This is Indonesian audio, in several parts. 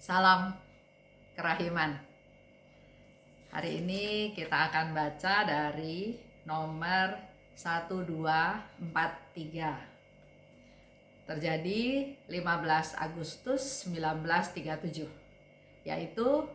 Salam kerahiman. Hari ini kita akan baca dari nomor 1243. Terjadi 15 Agustus 1937, yaitu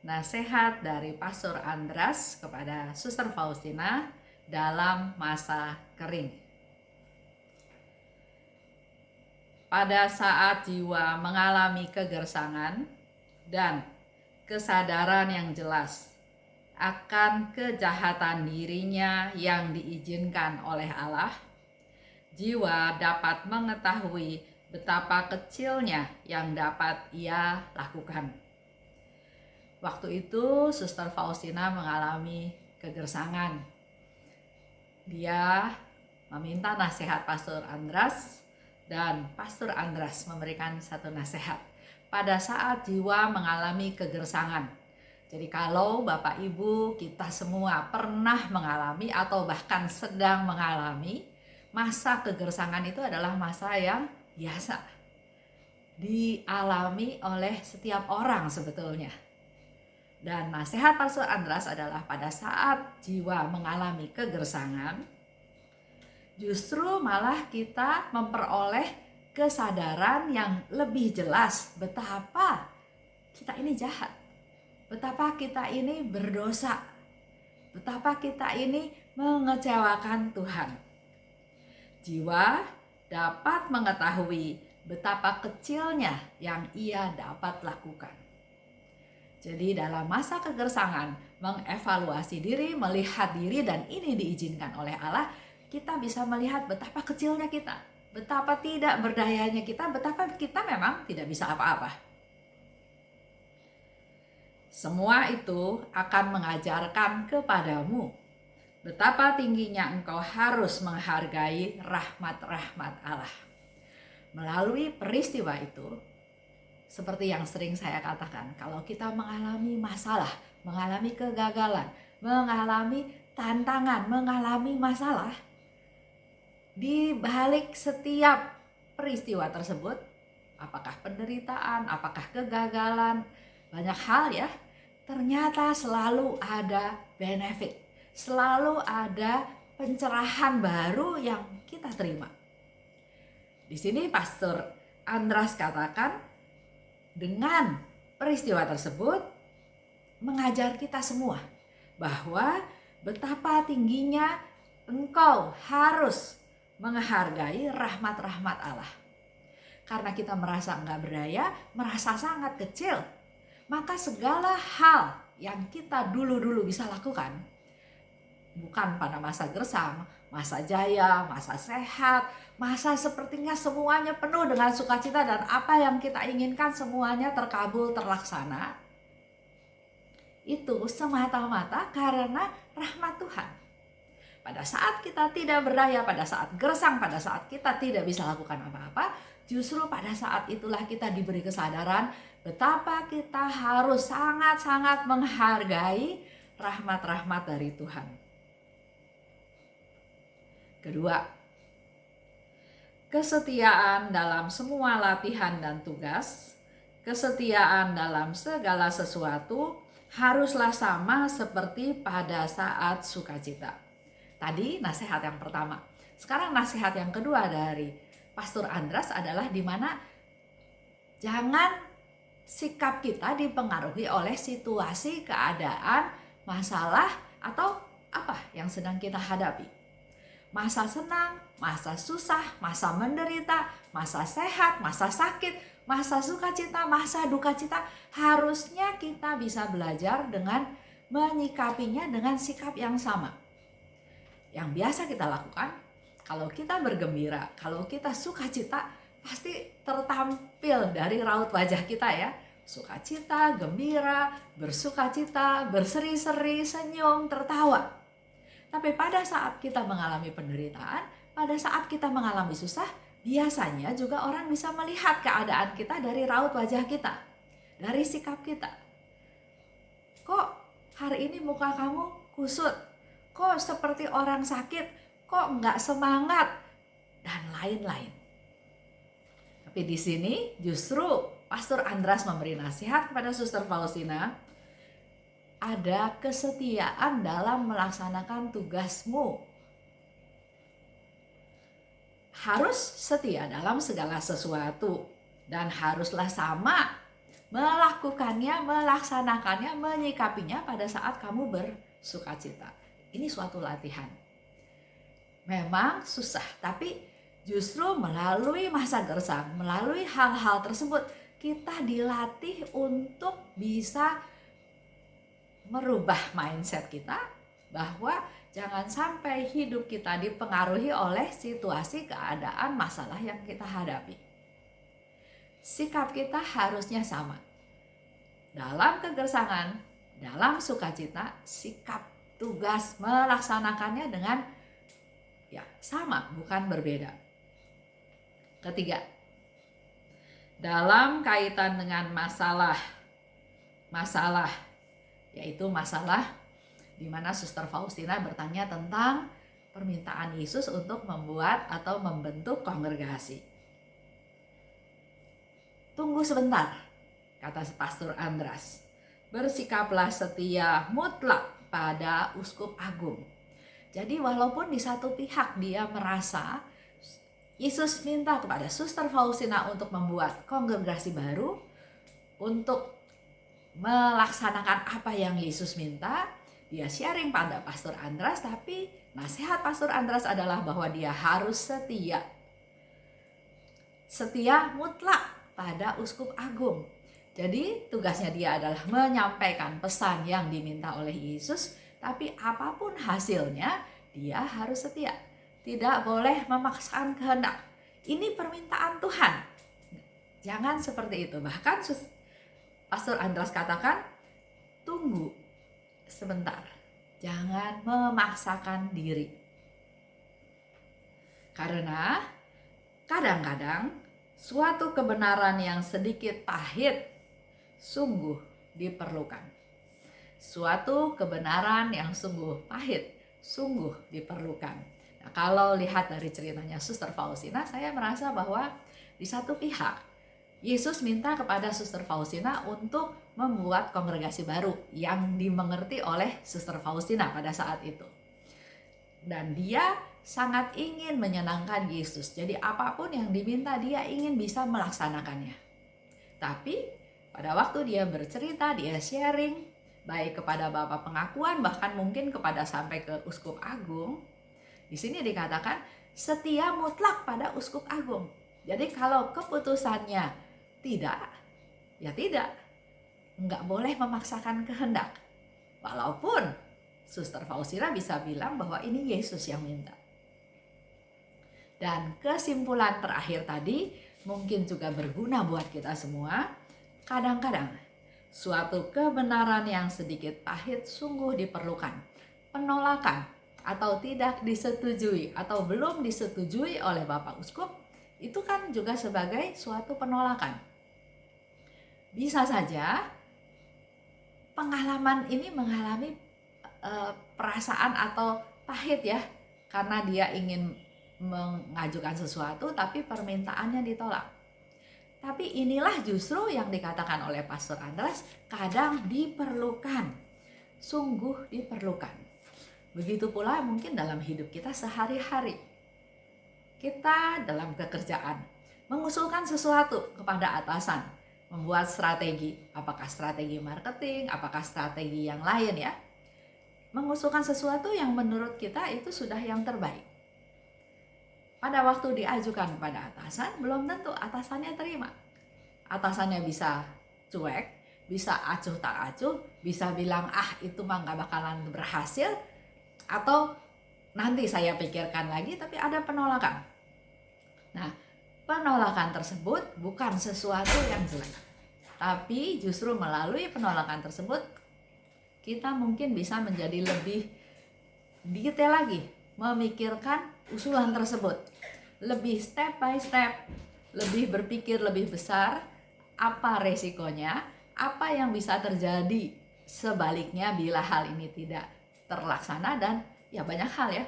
nasihat dari Pastor Andras kepada Suster Faustina dalam masa kering. Pada saat jiwa mengalami kegersangan dan kesadaran yang jelas akan kejahatan dirinya yang diizinkan oleh Allah, jiwa dapat mengetahui betapa kecilnya yang dapat ia lakukan. Waktu itu Suster Faustina mengalami kegersangan. Dia meminta nasihat Pastor Andras, dan Pastor Andras memberikan satu nasihat pada saat jiwa mengalami kegersangan. Jadi kalau Bapak Ibu kita semua pernah mengalami atau bahkan sedang mengalami masa kegersangan, itu adalah masa yang biasa dialami oleh setiap orang sebetulnya. Dan nasihat Pastor Andras adalah pada saat jiwa mengalami kegersangan, justru malah kita memperoleh kesadaran yang lebih jelas betapa kita ini jahat, betapa kita ini berdosa, betapa kita ini mengecewakan Tuhan. Jiwa dapat mengetahui betapa kecilnya yang ia dapat lakukan. Jadi dalam masa kegersangan, mengevaluasi diri, melihat diri, dan ini diizinkan oleh Allah, kita bisa melihat betapa kecilnya kita, betapa tidak berdayanya kita, betapa kita memang tidak bisa apa-apa. Semua itu akan mengajarkan kepadamu betapa tingginya engkau harus menghargai rahmat-rahmat Allah. Melalui peristiwa itu, seperti yang sering saya katakan, kalau kita mengalami masalah, mengalami kegagalan, mengalami tantangan, mengalami masalah, di balik setiap peristiwa tersebut, apakah penderitaan, apakah kegagalan, banyak hal ya, ternyata selalu ada benefit, selalu ada pencerahan baru yang kita terima. Di sini Pastor Andras katakan, dengan peristiwa tersebut mengajar kita semua bahwa betapa tingginya engkau harus menghargai rahmat-rahmat Allah. Karena kita merasa enggak berdaya, merasa sangat kecil, maka segala hal yang kita dulu-dulu bisa lakukan, bukan pada masa gersang, masa jaya, masa sehat, masa sepertinya semuanya penuh dengan sukacita dan apa yang kita inginkan semuanya terkabul, terlaksana, itu semata-mata karena rahmat Tuhan. Pada saat kita tidak berdaya, pada saat gersang, pada saat kita tidak bisa lakukan apa-apa, justru pada saat itulah kita diberi kesadaran betapa kita harus sangat-sangat menghargai rahmat-rahmat dari Tuhan. Kedua, kesetiaan dalam semua latihan dan tugas, kesetiaan dalam segala sesuatu haruslah sama seperti pada saat sukacita. Tadi nasihat yang pertama. Sekarang nasihat yang kedua dari Pastor Andras adalah di mana jangan sikap kita dipengaruhi oleh situasi, keadaan, masalah, atau apa yang sedang kita hadapi. Masa senang, masa susah, masa menderita, masa sehat, masa sakit, masa sukacita, masa dukacita, harusnya kita bisa belajar dengan menyikapinya dengan sikap yang sama. Yang biasa kita lakukan, kalau kita bergembira, kalau kita sukacita, pasti tertampil dari raut wajah kita ya. Sukacita, gembira, bersukacita, berseri-seri, senyum, tertawa. Tapi pada saat kita mengalami penderitaan, pada saat kita mengalami susah, biasanya juga orang bisa melihat keadaan kita dari raut wajah kita, dari sikap kita. Kok hari ini muka kamu kusut? Kok seperti orang sakit? Kok nggak semangat? Dan lain-lain. Tapi di sini justru Pastor Andras memberi nasihat kepada Suster Faustina, ada kesetiaan dalam melaksanakan tugasmu. Harus setia dalam segala sesuatu dan haruslah sama melakukannya, melaksanakannya, menyikapinya pada saat kamu bersukacita. Ini suatu latihan. Memang susah, tapi justru melalui masa gersang, melalui hal-hal tersebut, kita dilatih untuk bisa merubah mindset kita bahwa jangan sampai hidup kita dipengaruhi oleh situasi, keadaan, masalah yang kita hadapi. Sikap kita harusnya sama. Dalam kegersangan, dalam sukacita, sikap tugas melaksanakannya dengan sama, bukan berbeda. Ketiga, dalam kaitan dengan masalah, yaitu masalah di mana Suster Faustina bertanya tentang permintaan Yesus untuk membuat atau membentuk kongregasi. Tunggu sebentar, kata Pastor Andras. Bersikaplah setia mutlak pada Uskup Agung. Jadi walaupun di satu pihak dia merasa Yesus minta kepada Suster Faustina untuk membuat kongregasi baru, untuk melaksanakan apa yang Yesus minta, dia sharing pada Pastor Andras, tapi nasihat Pastor Andras adalah bahwa dia harus setia mutlak pada Uskup Agung. Jadi tugasnya dia adalah menyampaikan pesan yang diminta oleh Yesus, tapi apapun hasilnya dia harus setia. Tidak boleh memaksakan kehendak. Ini permintaan Tuhan. Jangan seperti itu. Bahkan Pastor Andras katakan, tunggu sebentar. Jangan memaksakan diri. Karena kadang-kadang suatu kebenaran yang sedikit pahit sungguh diperlukan. Suatu kebenaran yang sungguh pahit sungguh diperlukan. Nah, kalau lihat dari ceritanya Suster Faustina, saya merasa bahwa di satu pihak Yesus minta kepada Suster Faustina untuk membuat kongregasi baru yang dimengerti oleh Suster Faustina pada saat itu. Dan dia sangat ingin menyenangkan Yesus. Jadi apapun yang diminta dia ingin bisa melaksanakannya. Tapi pada waktu dia bercerita, dia sharing baik kepada Bapak Pengakuan, bahkan mungkin kepada sampai ke Uskup Agung. Di sini dikatakan setia mutlak pada Uskup Agung. Jadi kalau keputusannya tidak, ya tidak. Enggak boleh memaksakan kehendak. Walaupun Suster Faustina bisa bilang bahwa ini Yesus yang minta. Dan kesimpulan terakhir tadi mungkin juga berguna buat kita semua. Kadang-kadang suatu kebenaran yang sedikit pahit sungguh diperlukan. Penolakan atau tidak disetujui atau belum disetujui oleh Bapak Uskup itu kan juga sebagai suatu penolakan. Bisa saja pengalaman ini mengalami perasaan atau pahit ya, karena dia ingin mengajukan sesuatu tapi permintaannya ditolak. Tapi inilah justru yang dikatakan oleh Pastor Andras, kadang diperlukan, sungguh diperlukan. Begitu pula mungkin dalam hidup kita sehari-hari. Kita dalam pekerjaan mengusulkan sesuatu kepada atasan, membuat strategi, apakah strategi marketing, apakah strategi yang lain ya. Mengusulkan sesuatu yang menurut kita itu sudah yang terbaik. Pada waktu diajukan kepada atasan, belum tentu atasannya terima. Atasannya bisa cuek, bisa acuh tak acuh, bisa bilang itu mah gak bakalan berhasil, atau nanti saya pikirkan lagi, tapi ada penolakan. Nah, penolakan tersebut bukan sesuatu yang jelek, tapi justru melalui penolakan tersebut kita mungkin bisa menjadi lebih detail lagi memikirkan usulan tersebut, lebih step by step, lebih berpikir lebih besar, apa resikonya, apa yang bisa terjadi sebaliknya bila hal ini tidak terlaksana, dan ya banyak hal ya.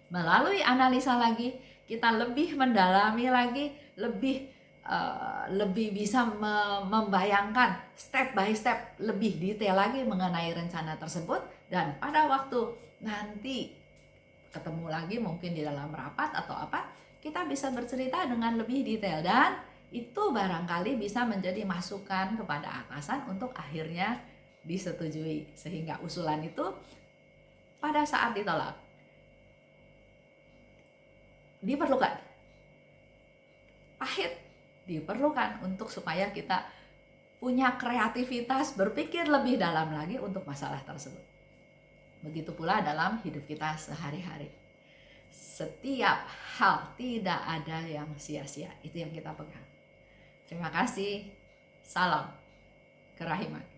Melalui analisa lagi, kita lebih mendalami lagi, lebih lebih bisa membayangkan step by step lebih detail lagi mengenai rencana tersebut, dan pada waktu nanti ketemu lagi mungkin di dalam rapat atau apa, kita bisa bercerita dengan lebih detail, dan itu barangkali bisa menjadi masukan kepada atasan untuk akhirnya disetujui, sehingga usulan itu pada saat ditolak diperlukan, pahit diperlukan untuk supaya kita punya kreativitas berpikir lebih dalam lagi untuk masalah tersebut. Begitu pula dalam hidup kita sehari-hari. Setiap hal, tidak ada yang sia-sia. Itu yang kita pegang. Terima kasih. Salam kerahiman.